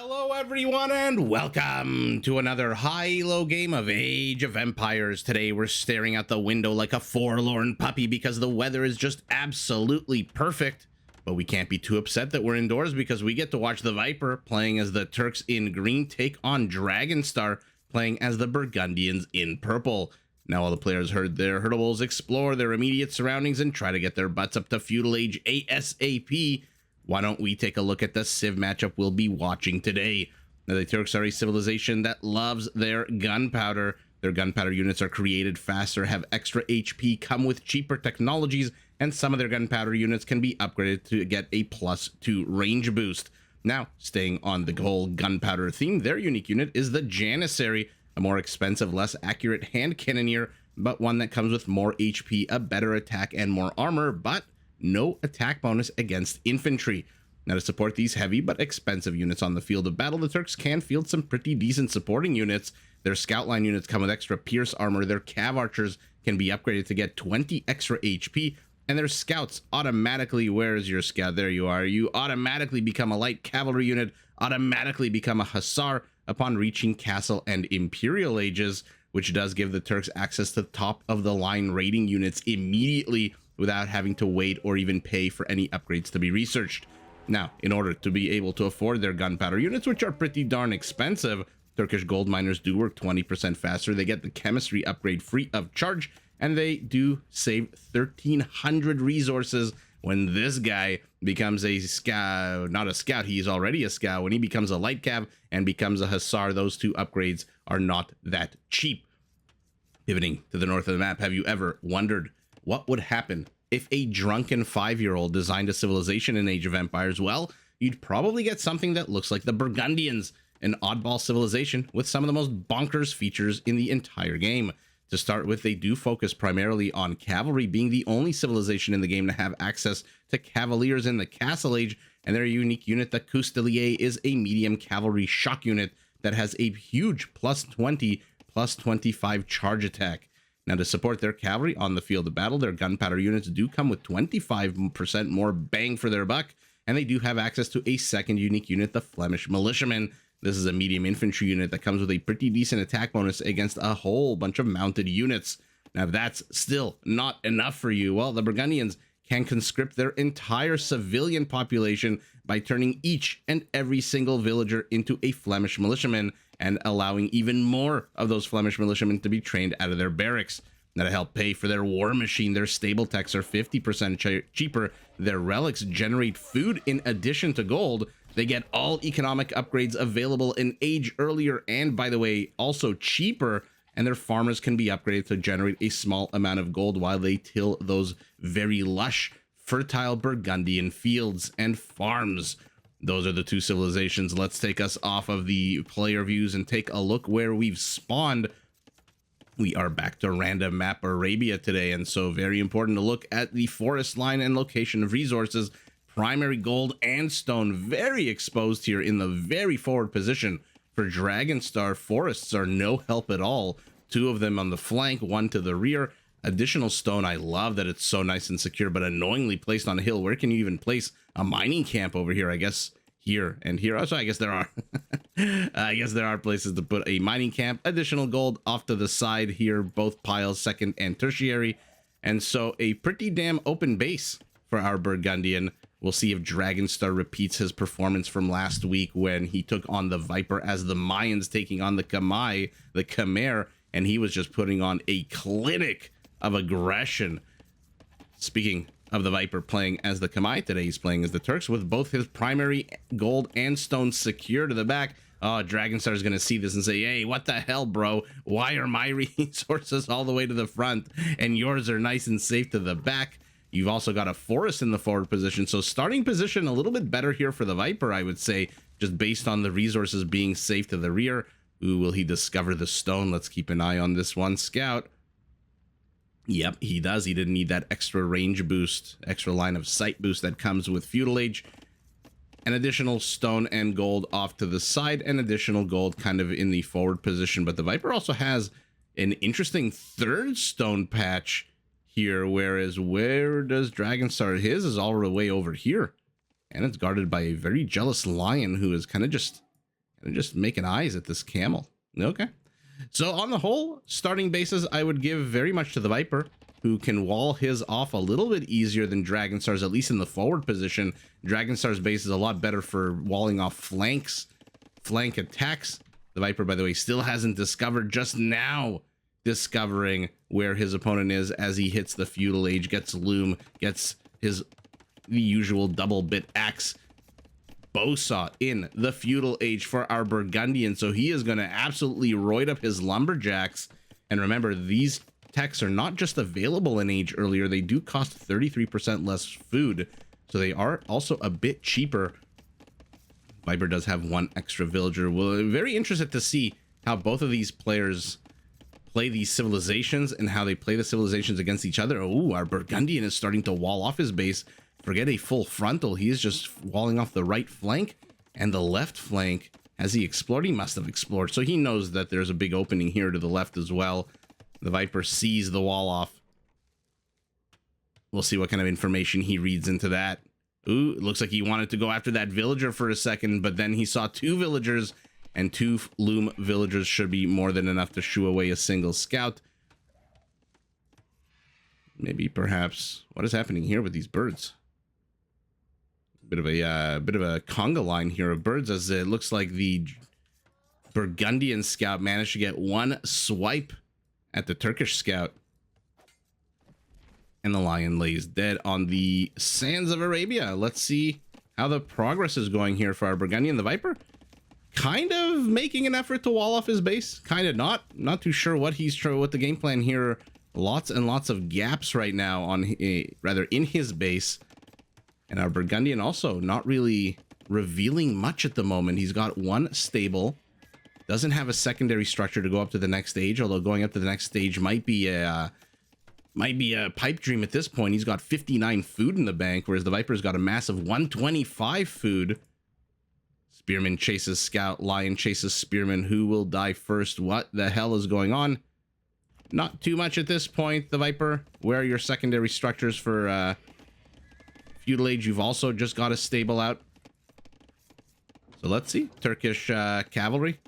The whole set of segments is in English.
Hello everyone and welcome to another high-low game of Age of Empires. Today we're staring out the window like a forlorn puppy because the weather is just absolutely perfect. But we can't be too upset that we're indoors because we get to watch the Viper playing as the Turks in green take on Dragonstar playing as the Burgundians in purple. Now all the players heard their herdables explore their immediate surroundings and try to get their butts up to Feudal Age ASAP. Why don't we take a look at the civ matchup we'll be watching today? Now, the Turks are a civilization that loves their gunpowder. Their gunpowder units are created faster, have extra HP, come with cheaper technologies, and some of their gunpowder units can be upgraded to get a +2 range boost. Now, staying on the whole gunpowder theme, their unique unit is the Janissary, a more expensive, less accurate hand cannoneer, but one that comes with more HP, a better attack, and more armor, but no attack bonus against infantry. Now, to support these heavy but expensive units on the field of battle, the Turks can field some pretty decent supporting units. Their scout line units come with extra pierce armor, their cav archers can be upgraded to get 20 extra HP, and their scouts automatically, where's your scout? There you are. You automatically become a light cavalry unit, automatically become a hussar upon reaching castle and imperial ages, which does give the Turks access to top of the line raiding units immediately without having to wait or even pay for any upgrades to be researched. Now, in order to be able to afford their gunpowder units, which are pretty darn expensive, Turkish gold miners do work 20% faster. They get the chemistry upgrade free of charge, and they do save 1,300 resources when this guy becomes a scout. Not a scout, he's already a scout. When he becomes a light cav and becomes a hussar, those two upgrades are not that cheap. Pivoting to the north of the map, have you ever wondered what would happen if a drunken 5-year-old designed a civilization in Age of Empires? Well, you'd probably get something that looks like the Burgundians, an oddball civilization with some of the most bonkers features in the entire game. To start with, they do focus primarily on cavalry, being the only civilization in the game to have access to cavaliers in the Castle Age, and their unique unit, the Custelier, is a medium cavalry shock unit that has a huge +20, +25 charge attack. Now, to support their cavalry on the field of battle, their gunpowder units do come with 25% more bang for their buck, and they do have access to a second unique unit, the Flemish Militiamen. This is a medium infantry unit that comes with a pretty decent attack bonus against a whole bunch of mounted units. Now, if that's still not enough for you, well, the Burgundians can conscript their entire civilian population by turning each and every single villager into a Flemish militiaman and allowing even more of those Flemish militiamen to be trained out of their barracks. Now, to help pay for their war machine, their stable techs are 50% cheaper. Their relics generate food in addition to gold. They get all economic upgrades available in Age earlier and, by the way, also cheaper. And their farmers can be upgraded to generate a small amount of gold while they till those very lush, fertile Burgundian fields and farms. Those are the two civilizations. Let's take us off of the player views and take a look where we've spawned. We are back to random map Arabia today, and so very important to look at the forest line and location of resources. Primary gold and stone very exposed here in the very forward position. For Dragonstar, forests are no help at all. 2 of them on the flank, 1 to the rear. Additional stone, I love that it's so nice and secure, but annoyingly placed on a hill. Where can you even place a mining camp over here? I guess here and here. Also, I guess there are. I guess there are places to put a mining camp. Additional gold off to the side here, both piles, second and tertiary. And so a pretty damn open base for our Burgundian. We'll see if Dragonstar repeats his performance from last week when he took on the Viper as the Mayans taking on the Khmer, and he was just putting on a clinic of aggression. Speaking of the Viper playing as the Khmer, today he's playing as the Turks with both his primary gold and stone secure to the back. Oh, Dragonstar is going to see this and say, hey, what the hell, bro? Why are my resources all the way to the front and yours are nice and safe to the back? You've also got a forest in the forward position, so starting position a little bit better here for the Viper, I would say, just based on the resources being safe to the rear. Ooh, will he discover the stone? Let's keep an eye on this one. Scout. Yep, he does. He didn't need that extra range boost, extra line of sight boost that comes with Feudal Age. An additional stone and gold off to the side, and additional gold kind of in the forward position. But the Viper also has an interesting third stone patch here, whereas where does Dragonstar? His is all the way over here, and it's guarded by a very jealous lion who is kind of just And just making eyes at this camel. Okay. So on the whole, starting bases, I would give very much to the Viper, who can wall his off a little bit easier than Dragonstar's, at least in the forward position. Dragonstar's base is a lot better for walling off flank attacks. The Viper, by the way, still hasn't discovered, just now discovering where his opponent is as he hits the Feudal Age, gets Loom, gets the usual double bit axe bowsaw in the Feudal Age for our Burgundian. So he is going to absolutely roid up his lumberjacks. And remember, these techs are not just available in Age earlier, they do cost 33% less food. So they are also a bit cheaper. Viper does have one extra villager. Well, very interested to see how both of these players play these civilizations and how they play the civilizations against each other. Oh, our Burgundian is starting to wall off his base. Forget a full frontal. He is just walling off the right flank and the left flank. Has he explored? He must have explored. So he knows that there's a big opening here to the left as well. The Viper sees the wall off. We'll see what kind of information he reads into that. Ooh, it looks like he wanted to go after that villager for a second, but then he saw two villagers, and two loom villagers should be more than enough to shoo away a single scout. Maybe, perhaps, what is happening here with these birds? Bit of a conga line here of birds, as it looks like the Burgundian scout managed to get one swipe at the Turkish scout. And the lion lays dead on the sands of Arabia. Let's see how the progress is going here for our Burgundian. The Viper kind of making an effort to wall off his base, kind of not too sure what the game plan here. Lots and lots of gaps right now on in his base. And our Burgundian also not really revealing much at the moment. He's got one stable, doesn't have a secondary structure to go up to the next stage, although going up to the next stage might be a pipe dream at this point. He's got 59 food in the bank, whereas the Viper's got a massive 125 food. Spearman chases scout, lion chases spearman. Who will die first? What the hell is going on? Not too much at this point, the Viper. Where are your secondary structures for Feudal Age? You've also just got a stable out. So let's see. Turkish cavalry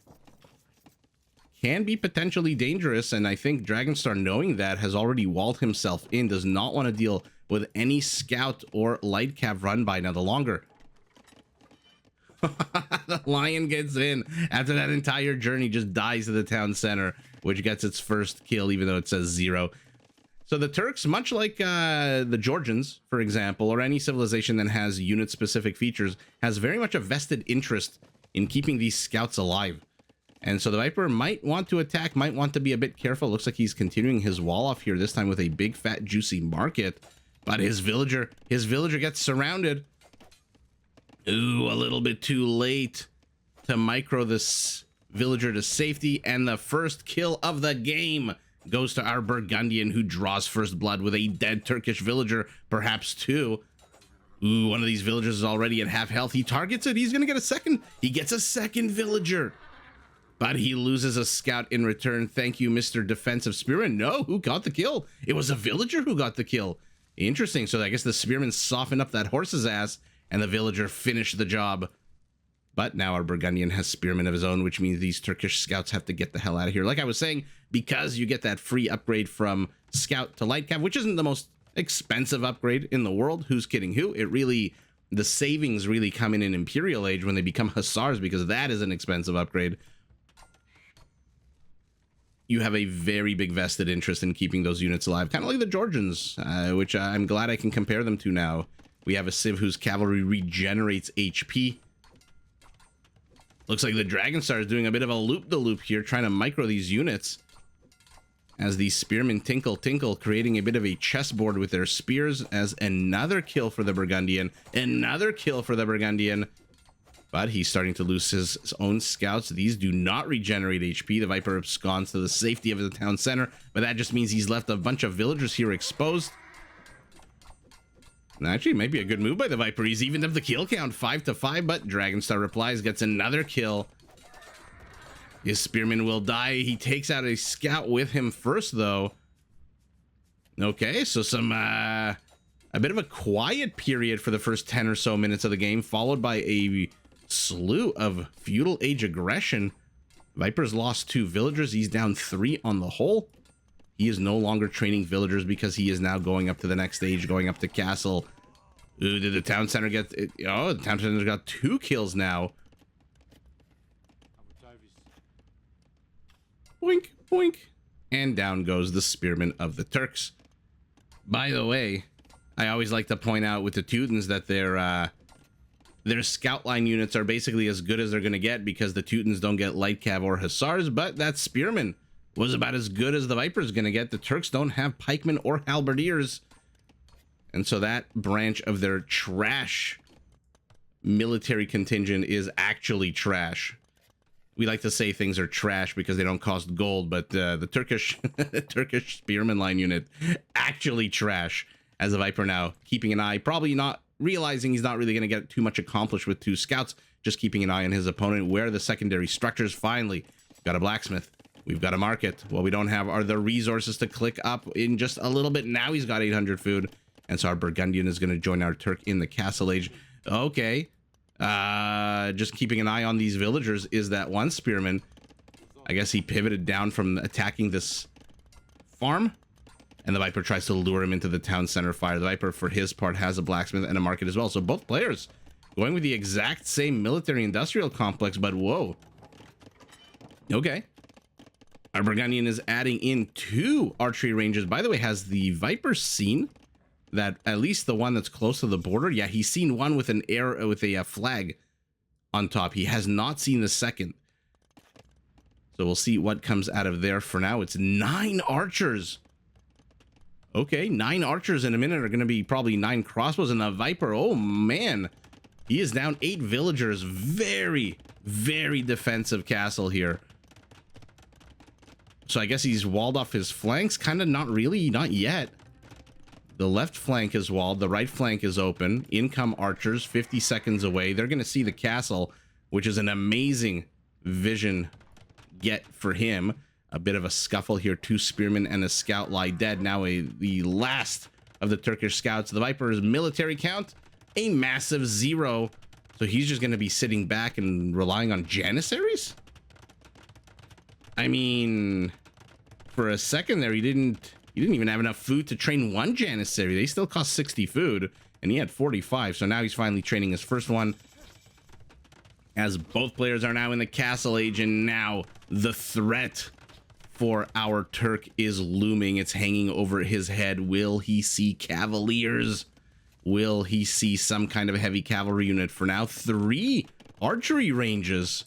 can be potentially dangerous, and I think Dragonstar, knowing that, has already walled himself in, does not want to deal with any scout or light cav run by. Now, the longer the lion gets in after that entire journey, just dies to the town center, which gets its first kill, even though it says 0. So the Turks, much like the Georgians, for example, or any civilization that has unit-specific features, has very much a vested interest in keeping these scouts alive. And so the Viper might want to attack, might want to be a bit careful. Looks like he's continuing his wall off here, this time with a big, fat, juicy market. But his villager gets surrounded. Ooh, a little bit too late to micro this villager to safety. And the first kill of the game goes to our Burgundian, who draws first blood with a dead Turkish villager, perhaps two. Ooh, one of these villagers is already at half health. He targets it. He's going to get a second. He gets a second villager. But he loses a scout in return. Thank you, Mr. Defensive Spearman. No, who got the kill? It was a villager who got the kill. Interesting. So I guess the Spearman softened up that horse's ass, and the villager finished the job. But now our Burgundian has Spearmen of his own, which means these Turkish scouts have to get the hell out of here. Like I was saying, because you get that free upgrade from Scout to Light Cav, which isn't the most expensive upgrade in the world. Who's kidding who? The savings really come in Imperial Age when they become Hussars, because that is an expensive upgrade. You have a very big vested interest in keeping those units alive, kind of like the Georgians, which I'm glad I can compare them to now. We have a civ whose cavalry regenerates HP. Looks like the Dragonstar is doing a bit of a loop-de-loop here, trying to micro these units. As these spearmen tinkle, creating a bit of a chessboard with their spears, as another kill for the Burgundian. Another kill for the Burgundian. But he's starting to lose his own scouts. These do not regenerate HP. The Viper absconds to the safety of the town center, but that just means he's left a bunch of villagers here exposed. And actually, maybe a good move by the Viper. He's evened up the kill count 5-5, but Dragonstar replies, gets another kill. His spearman will die. He takes out a scout with him first, though. Okay, so a bit of a quiet period for the first 10 or so minutes of the game, followed by a slew of Feudal Age aggression. Viper's lost 2 villagers. He's down 3 on the whole. He is no longer training villagers because he is now going up to the next stage, going up to castle. Ooh, did the town center get... Oh, the town center's got 2 kills now. Boink, boink. And down goes the spearman of the Turks. By the way, I always like to point out with the Teutons that their scout line units are basically as good as they're going to get because the Teutons don't get light cav or hussars, but that spearman was about as good as the Viper's going to get. The Turks don't have pikemen or halberdiers. And so that branch of their trash military contingent is actually trash. We like to say things are trash because they don't cost gold, but the Turkish Turkish spearman line unit actually trash. As the Viper now keeping an eye, probably not realizing he's not really going to get too much accomplished with 2 scouts, just keeping an eye on his opponent. Where are the secondary structures? Finally, we've got a blacksmith. We've got a market. What we don't have are the resources to click up in just a little bit. Now he's got 800 food. And so our Burgundian is going to join our Turk in the castle age. Okay. Just keeping an eye on these villagers is that one spearman. I guess he pivoted down from attacking this farm. And the Viper tries to lure him into the town center fire. The Viper, for his part, has a blacksmith and a market as well. So both players going with the exact same military-industrial complex, but whoa. Okay. Our Burgundian is adding in 2 archery ranges. By the way, has the Viper seen that, at least the one that's close to the border? Yeah, he's seen one with an arrow, with a flag on top. He has not seen the second. So we'll see what comes out of there. For now, it's 9 archers. Okay, 9 archers in a minute are going to be probably 9 crossbows, and the Viper, oh man, he is down 8 villagers. Very, very defensive castle here. So I guess he's walled off his flanks. Kind of not really, not yet. The left flank is walled. The right flank is open. Income archers, 50 seconds away. They're going to see the castle, which is an amazing vision get for him. A bit of a scuffle here. 2 spearmen and a scout lie dead. Now the last of the Turkish scouts. The Viper's military count, a massive 0. So he's just going to be sitting back and relying on janissaries? I mean, for a second there, he didn't even have enough food to train 1 janissary. They still cost 60 food, and he had 45. So now he's finally training his first one. As both players are now in the castle age, and now the threat for our Turk is looming. It's hanging over his head. Will he see cavaliers? Will he see some kind of heavy cavalry unit? For now, 3 archery ranges.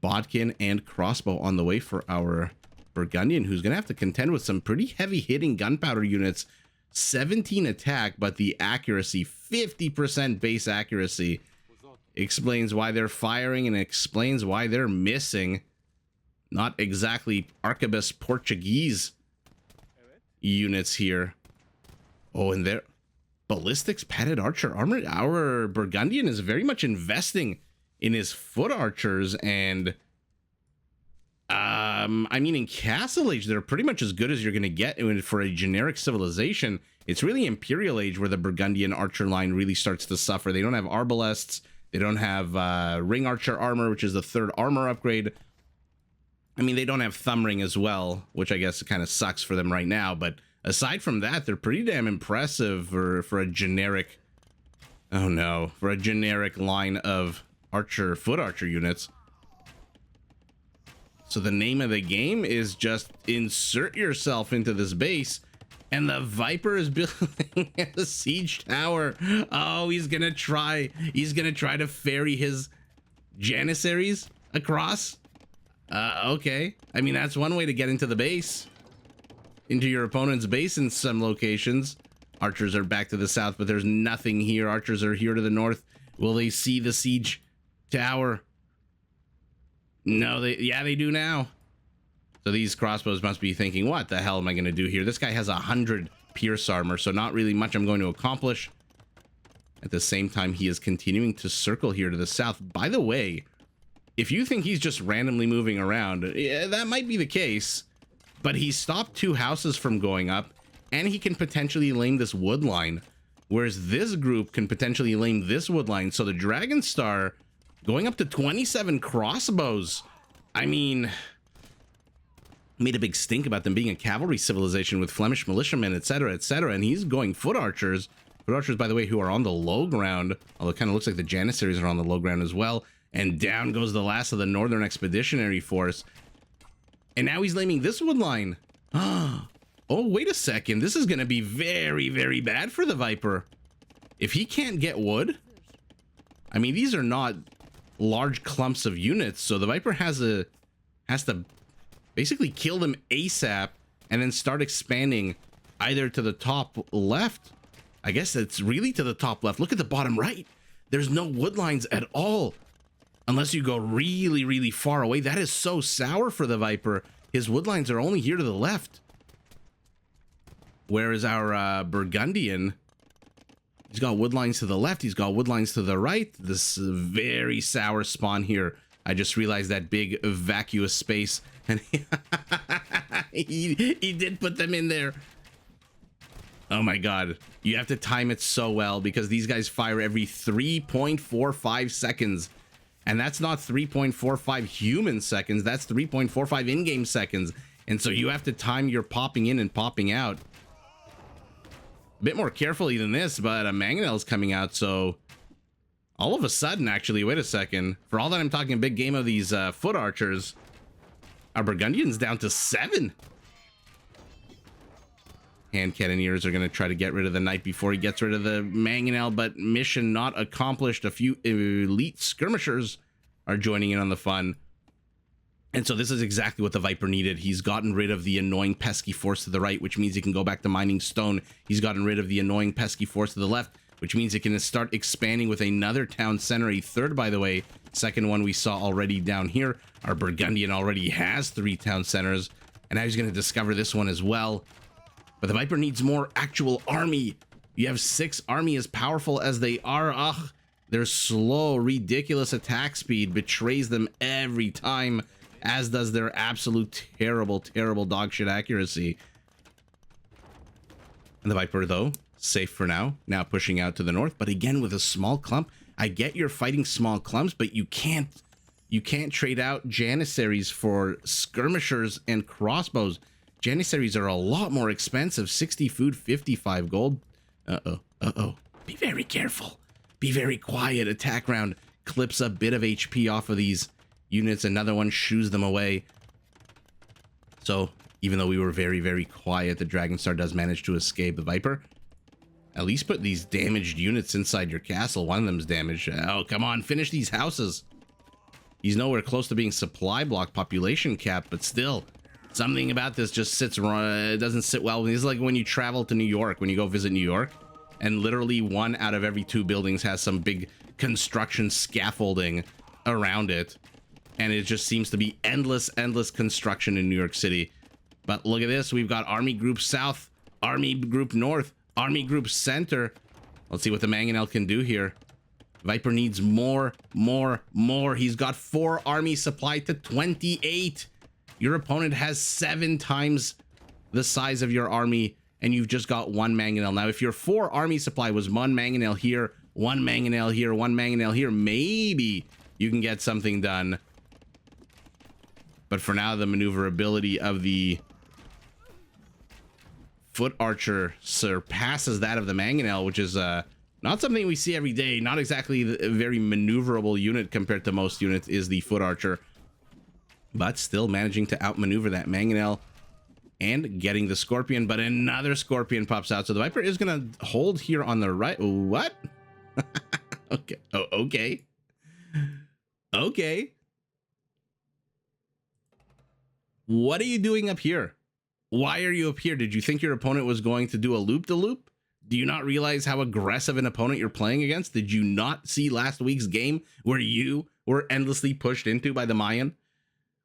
Bodkin and crossbow on the way for our Burgundian, who's going to have to contend with some pretty heavy hitting gunpowder units. 17 attack, but the accuracy, 50% base accuracy, explains why they're firing and explains why they're missing. Not exactly arquebus Portuguese units here. Oh, and their ballistics padded archer armor. Our Burgundian is very much investing in his foot archers, and I mean, in Castle Age, they're pretty much as good as you're going to get for a generic civilization. It's really Imperial Age where the Burgundian archer line really starts to suffer. They don't have arbalests. They don't have ring archer armor, which is the 3rd armor upgrade. I mean, they don't have thumb ring as well, which I guess kind of sucks for them right now. But aside from that, they're pretty damn impressive for a generic, oh no, for a generic line of foot archer units. So the name of the game is just insert yourself into this base, and the Viper is building a siege tower. Oh, he's gonna try to ferry his janissaries across. Okay, I mean, that's one way to get into the base, into your opponent's base in some locations. Archers are back to the south, but there's nothing here. Archers are here to the north. Will they see the siege tower? No, they do now. So these crossbows must be thinking, what the hell am I going to do here? This guy has 100 pierce armor, so not really much I'm going to accomplish. At the same time, he is continuing to circle here to the south. By the way, if you think he's just randomly moving around, yeah, that might be the case, but he stopped 2 houses from going up, and he can potentially lane this wood line Whereas this group can potentially lame this wood line. So the Dragonstar going up to 27 crossbows. I mean, made a big stink about them being a cavalry civilization with Flemish militiamen, etc., etc. And he's going foot archers. Foot archers, by the way, who are on the low ground. Although it kind of looks like the Janissaries are on the low ground as well. And down goes the last of the Northern Expeditionary Force. And now he's laming this wood line. Oh, wait a second. This is going to be very, very bad for the Viper. If he can't get wood, I mean, these are not large clumps of units. So the Viper has to basically kill them ASAP and then start expanding either to the top left. I guess it's really to the top left. Look at the bottom right. There's no wood lines at all. Unless you go really, really far away. That is so sour for the Viper. His wood lines are only here to the left. Whereas our Burgundian, he's got wood lines to the left. He's got wood lines to the right. This very sour spawn here. I just realized that big vacuous space. And he did put them in there. Oh my God. You have to time it so well because these guys fire every 3.45 seconds. And that's not 3.45 human seconds. That's 3.45 in-game seconds. And so you have to time your popping in and popping out a bit more carefully than this, but a Mangonel's coming out. So all of a sudden, actually, wait a second. For all that I'm talking a big game of these foot archers, our Burgundians down to 7. Hand cannoneers are going to try to get rid of the knight before he gets rid of the Mangonel, but mission not accomplished. A few elite skirmishers are joining in on the fun. And so this is exactly what the Viper needed. He's gotten rid of the annoying pesky force to the right, which means he can go back to mining stone. He's gotten rid of the annoying pesky force to the left, which means it can start expanding with another town center, a third, by the way. Second one we saw already down here. Our Burgundian already has 3 town centers, and now he's going to discover this one as well. But the Viper needs more actual army. You have 6 army as powerful as they are. Ugh, their slow, ridiculous attack speed betrays them every time, as does their absolute terrible, terrible dogshit accuracy. And the Viper, though, safe for now. Now pushing out to the north, but again with a small clump. I get you're fighting small clumps, but you can't trade out Janissaries for skirmishers and crossbows. Janissaries are a lot more expensive. 60 food, 55 gold. Uh-oh. Be very careful. Be very quiet. Attack round clips a bit of HP off of these units. Another one shoos them away. So even though we were very, very quiet, the Dragonstar does manage to escape. The Viper, at least put these damaged units inside your castle. One of them's damaged. Oh, come on. Finish these houses. He's nowhere close to being supply block population cap, but still, something about this just sits wrong. It doesn't sit well. It's like when you travel to New York, when you go visit New York, and literally 1 out of every 2 buildings has some big construction scaffolding around it. And it just seems to be endless construction in New York City. But look at this. We've got Army Group South, Army Group North, Army Group Center. Let's see what the Mangonel can do here. Viper needs more. He's got 4 army supply to 28. Your opponent has 7 times the size of your army, and you've just got 1 Mangonel. Now, if your 4 army supply was 1 Mangonel here, 1 Mangonel here, 1 Mangonel here, maybe you can get something done. But for now, the maneuverability of the foot archer surpasses that of the Mangonel, which is not something we see every day. Not exactly a very maneuverable unit compared to most units is the foot archer, but still managing to outmaneuver that Mangonel and getting the Scorpion. But another Scorpion pops out, so the Viper is gonna hold here on the right. What? Okay. Oh, okay. What are you doing up here? Why are you up here? Did you think your opponent was going to do a loop-de-loop? Do you not realize how aggressive an opponent you're playing against? Did you not see last week's game where you were endlessly pushed into by the Mayan?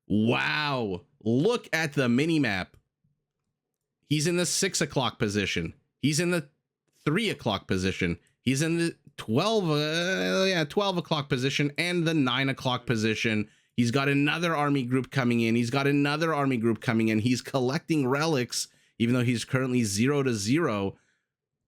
Wow. Look at the mini-map. He's in the 6 o'clock position. He's in the 3 o'clock position. He's in the 12 o'clock position and the 9 o'clock position. He's got another army group coming in. He's got another army group coming in. He's collecting relics, even though he's currently 0 to 0.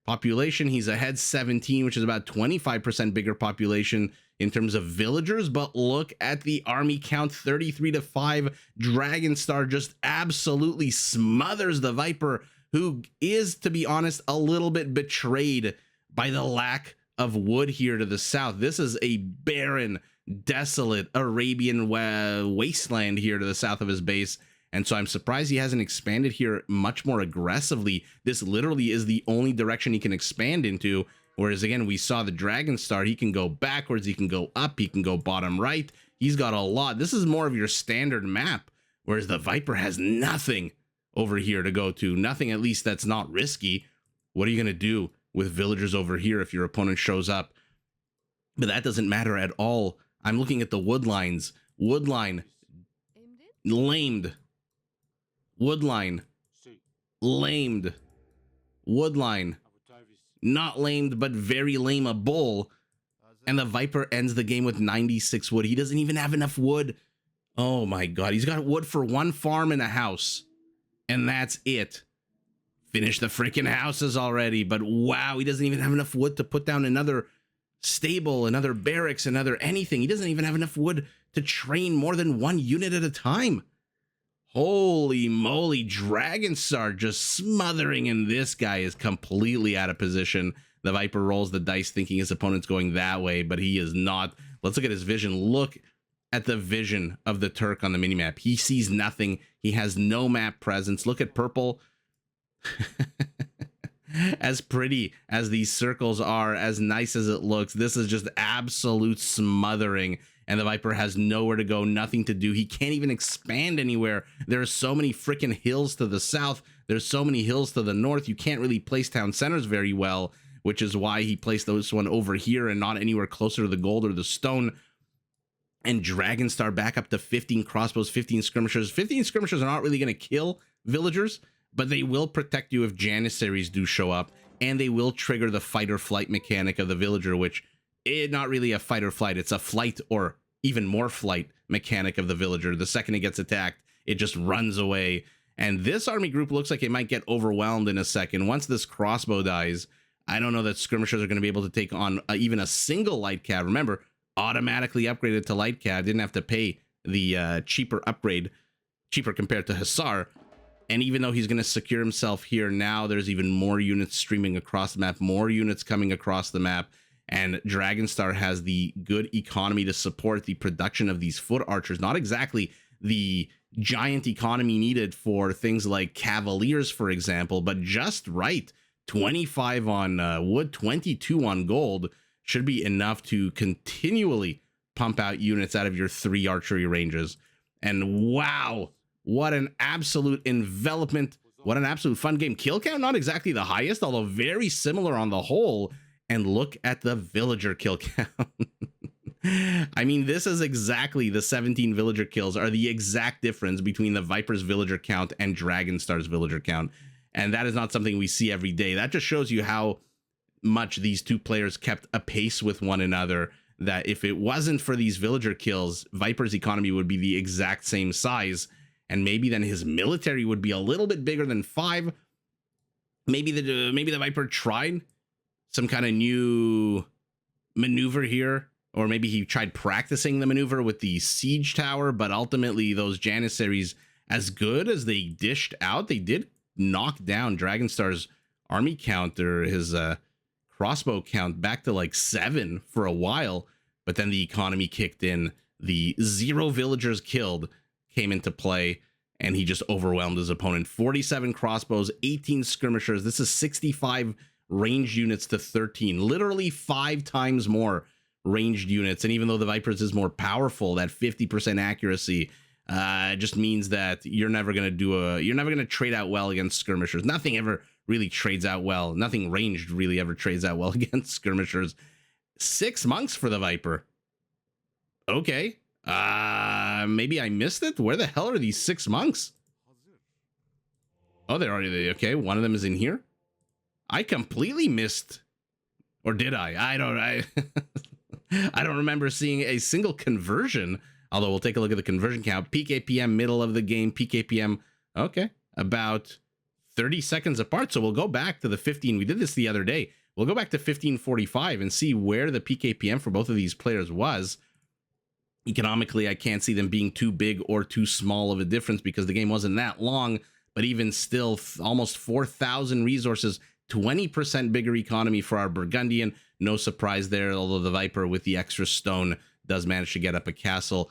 Population, he's ahead 17, which is about 25% bigger population in terms of villagers. But look at the army count, 33-5. Dragonstar just absolutely smothers the Viper, who is, to be honest, a little bit betrayed by the lack of wood here to the south. This is a barren, desolate Arabian wasteland here to the south of his base. And so I'm surprised he hasn't expanded here much more aggressively. This literally is the only direction he can expand into. Whereas, again, we saw the Dragonstar. He can go backwards. He can go up. He can go bottom right. He's got a lot. This is more of your standard map. Whereas the Viper has nothing over here to go to. Nothing, at least, that's not risky. What are you going to do with villagers over here if your opponent shows up? But that doesn't matter at all. I'm looking at the wood lines. Wood line lamed. Woodline, lamed. Woodline, not lamed, but very lameable. And the Viper ends the game with 96 wood. He doesn't even have enough wood. Oh my god, he's got wood for one farm and a house. And that's it. Finish the freaking houses already. But wow, he doesn't even have enough wood to put down another stable, another barracks, another anything. He doesn't even have enough wood to train more than one unit at a time. Holy moly, Dragonstar just smothering, and this guy is completely out of position. The Viper rolls the dice thinking his opponent's going that way, but he is not. Let's look at his vision. Look at the vision of the Turk on the minimap. He sees nothing. He has no map presence. Look at purple. As pretty as these circles are, as nice as it looks, this is just absolute smothering. And the Viper has nowhere to go, nothing to do. He can't even expand anywhere. There are so many freaking hills to the south. There's so many hills to the north. You can't really place town centers very well, which is why he placed this one over here and not anywhere closer to the gold or the stone. And Dragonstar back up to 15 crossbows, 15 skirmishers. 15 skirmishers are not really going to kill villagers, but they will protect you if Janissaries do show up. And they will trigger the fight or flight mechanic of the villager, which is not really a fight or flight. It's a flight or even more flight mechanic of the villager. The second it gets attacked, it just runs away. And this army group looks like it might get overwhelmed in a second. Once this crossbow dies, I don't know that skirmishers are going to be able to take on even a single light cav. Remember, automatically upgraded to light cav. Didn't have to pay the cheaper upgrade, cheaper compared to Hussar. And even though he's going to secure himself here now, there's even more units streaming across the map, more units coming across the map. And Dragonstar has the good economy to support the production of these foot archers. Not exactly the giant economy needed for things like Cavaliers, for example, but just right. 25 on wood, 22 on gold should be enough to continually pump out units out of your 3 archery ranges. And wow, what an absolute envelopment. What an absolute fun game. Kill count, not exactly the highest, although very similar on the whole. And look at the villager kill count. I mean, this is exactly the 17 villager kills are the exact difference between the Viper's villager count and Dragonstar's villager count. And that is not something we see every day. That just shows you how much these two players kept a pace with one another, that if it wasn't for these villager kills, Viper's economy would be the exact same size. And maybe then his military would be a little bit bigger than 5. Maybe the Viper tried some kind of new maneuver here, or maybe he tried practicing the maneuver with the siege tower, but ultimately those Janissaries, as good as they dished out, they did knock down Dragonstar's army count, or his crossbow count, back to like 7 for a while. But then the economy kicked in. The 0 villagers killed came into play, and he just overwhelmed his opponent. 47 crossbows, 18 skirmishers. This is 65 ranged units to 13, literally 5 times more ranged units. And even though the Vipers is more powerful, that 50% accuracy just means that you're never going to trade out well against skirmishers. Nothing ever really trades out well. Nothing ranged really ever trades out well against skirmishers. 6 monks for the Viper. Okay. Maybe I missed it. Where the hell are these 6 monks? Oh, they're already, okay. One of them is in here. I completely missed, or did I? I don't remember seeing a single conversion, although we'll take a look at the conversion count. Peak APM, middle of the game, peak APM, okay, about 30 seconds apart. So we'll go back to the 15. We did this the other day. We'll go back to 15:45 and see where the PKPM for both of these players was. Economically, I can't see them being too big or too small of a difference because the game wasn't that long, but even still, almost 4,000 resources, 20% bigger economy for our Burgundian. No surprise there, although the Viper with the extra stone does manage to get up a castle.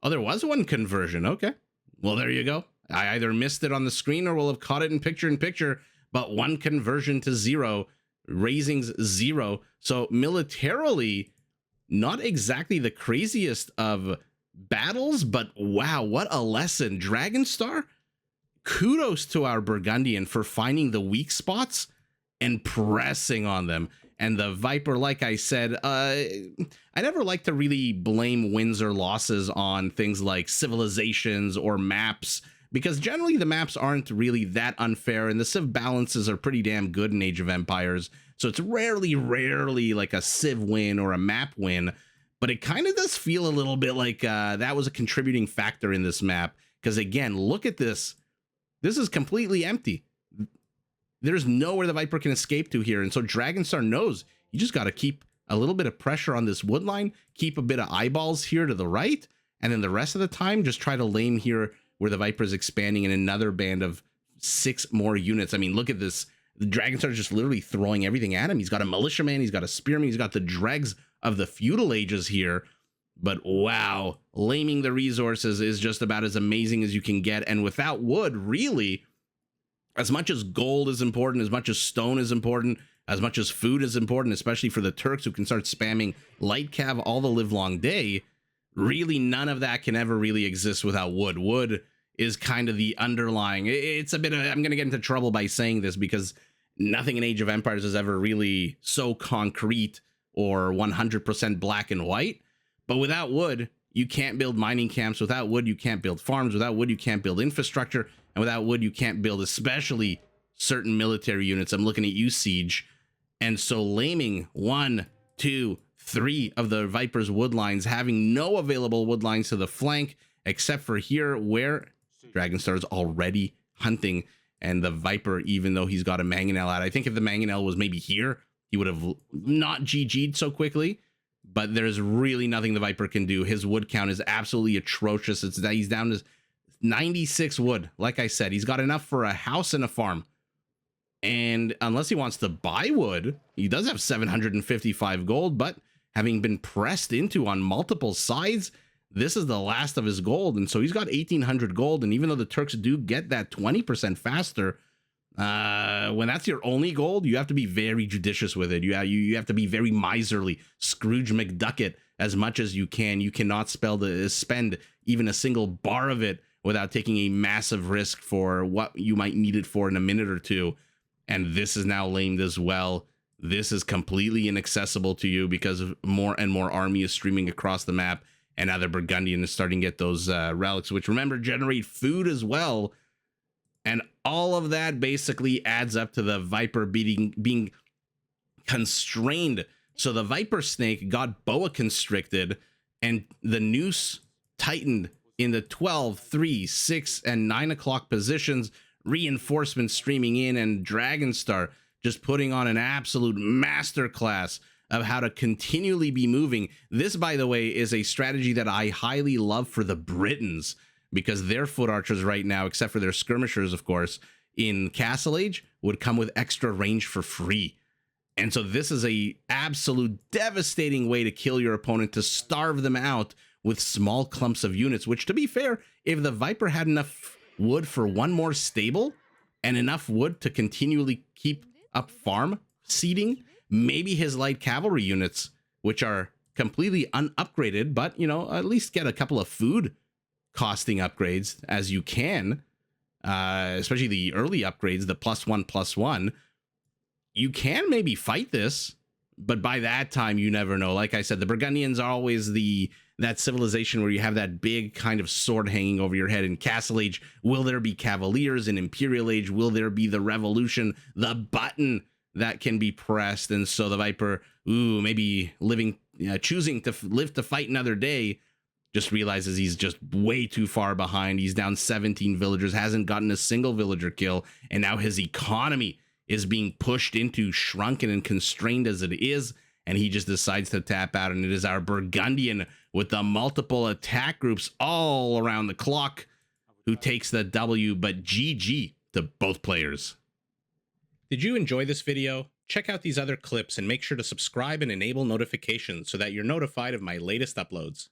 Oh, there was one conversion. Okay. Well, there you go. I either missed it on the screen or will have caught it in picture, but one conversion to 0, raisings 0. So militarily, not exactly the craziest of battles, but wow, what a lesson. Dragonstar, kudos to our Burgundian for finding the weak spots and pressing on them. And the Viper, like I said, I never like to really blame wins or losses on things like civilizations or maps, because generally the maps aren't really that unfair, and the civ balances are pretty damn good in Age of Empires. So it's rarely like a civ win or a map win, but it kind of does feel a little bit like that was a contributing factor in this map. Because again, look at this. This is completely empty. There's nowhere the Viper can escape to here. And so Dragonstar knows you just got to keep a little bit of pressure on this wood line, keep a bit of eyeballs here to the right, and then the rest of the time just try to lame here where the Viper is expanding in another band of 6 more units. I mean, look at this. The Dragonstar is just literally throwing everything at him. He's got a militiaman, he's got a spearman, he's got the dregs of the feudal ages here. But wow, laming the resources is just about as amazing as you can get. And without wood, really, as much as gold is important, as much as stone is important, as much as food is important, especially for the Turks who can start spamming light cav all the live long day, really none of that can ever really exist without wood. Wood is kind of the underlying. It's a bit of, I'm going to get into trouble by saying this because nothing in Age of Empires is ever really so concrete or 100% black and white. But without wood, you can't build mining camps. Without wood, you can't build farms. Without wood, you can't build infrastructure. And without wood, you can't build especially certain military units. I'm looking at you, Siege. And so laming 1, 2, 3 of the Viper's wood lines, having no available wood lines to the flank, except for here where Dragonstar is already hunting. And the Viper, even though he's got a mangonel out, I think if the mangonel was maybe here, he would have not GG'd so quickly. But there's really nothing the Viper can do. His wood count is absolutely atrocious. He's down to 96 wood. Like I said, he's got enough for a house and a farm. And unless he wants to buy wood, he does have 755 gold, but having been pressed into on multiple sides, this is the last of his gold. And so he's got 1,800 gold. And even though the Turks do get that 20% faster, when that's your only gold, you have to be very judicious with it. You have to be very miserly, Scrooge McDucket as much as you can. You cannot spend even a single bar of it without taking a massive risk for what you might need it for in a minute or two. And this is now lamed as well. This is completely inaccessible to you because more and more army is streaming across the map. And now the Burgundian is starting to get those relics, which remember generate food as well. And all of that basically adds up to the Viper being constrained. So the Viper snake got boa constricted and the noose tightened in the 12, 3, 6, and 9 o'clock positions. Reinforcements streaming in, and Dragonstar just putting on an absolute masterclass of how to continually be moving. This, by the way, is a strategy that I highly love for the Britons, because their foot archers right now, except for their skirmishers, of course, in Castle Age, would come with extra range for free. And so this is a absolute devastating way to kill your opponent, to starve them out with small clumps of units, which, to be fair, if the Viper had enough wood for one more stable and enough wood to continually keep up farm seeding, maybe his light cavalry units, which are completely unupgraded, but, you know, at least get a couple of food costing upgrades as you can, especially the early upgrades, the +1/+1, you can maybe fight this, but by that time, you never know. Like I said, the Burgundians are always that civilization where you have that big kind of sword hanging over your head. In Castle Age, will there be Cavaliers? In Imperial Age, will there be the Revolution, the button that can be pressed? And so the Viper, maybe choosing to live to fight another day, just realizes he's just way too far behind. He's down 17 villagers, hasn't gotten a single villager kill, and now his economy is being pushed into shrunken and constrained as it is, and he just decides to tap out, and it is our Burgundian with the multiple attack groups all around the clock who takes the W, but GG to both players. Did you enjoy this video? Check out these other clips and make sure to subscribe and enable notifications so that you're notified of my latest uploads.